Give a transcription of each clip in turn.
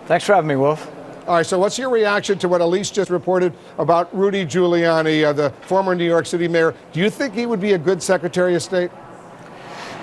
Thanks for having me, Wolf. All right, so what's your reaction to what Elise just reported about Rudy Giuliani, the former New York City mayor? Do you think he would be a good Secretary of State?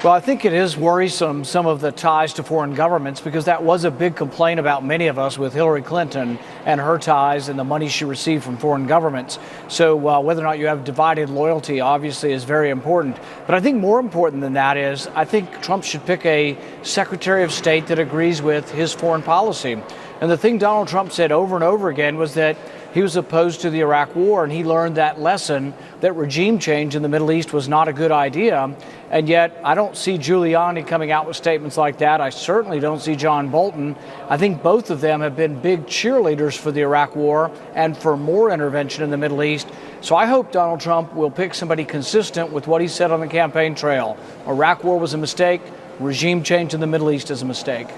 Well, I think it is worrisome, some of the ties to foreign governments, because that was a big complaint about many of us with Hillary Clinton and her ties and the money she received from foreign governments. So whether or not you have divided loyalty obviously is very important. But I think more important than that is I think Trump should pick a Secretary of State that agrees with his foreign policy. And the thing Donald Trump said over and over again was that he was opposed to the Iraq War, and he learned that lesson that regime change in the Middle East was not a good idea. And yet I don't see Giuliani coming out with statements like that. I certainly don't see John Bolton. I think both of them have been big cheerleaders for the Iraq War and for more intervention in the Middle East. So I hope Donald Trump will pick somebody consistent with what he said on the campaign trail. Iraq War was a mistake. Regime change in the Middle East is a mistake.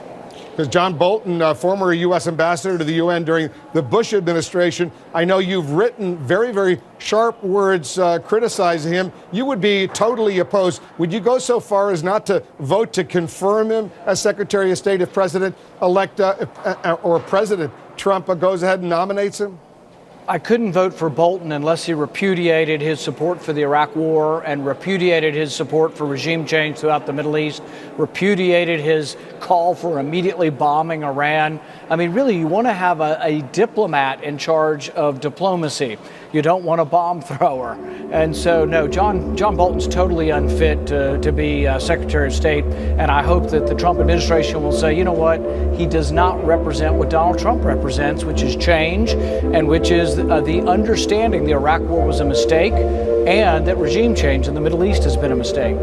Because John Bolton, former U.S. ambassador to the UN during the Bush administration, I know you've written very, very sharp words criticizing him. You would be totally opposed. Would you go so far as not to vote to confirm him as Secretary of State if President-elect or President Trump goes ahead and nominates him? I couldn't vote for Bolton unless he repudiated his support for the Iraq War and repudiated his support for regime change throughout the Middle East, repudiated his call for immediately bombing Iran. I mean, really, you want to have a diplomat in charge of diplomacy. You don't want a bomb thrower. And so, no, John Bolton's totally unfit to be Secretary of State. And I hope that the Trump administration will say, you know what, he does not represent what Donald Trump represents, which is change, and which is the understanding the Iraq War was a mistake, and that regime change in the Middle East has been a mistake.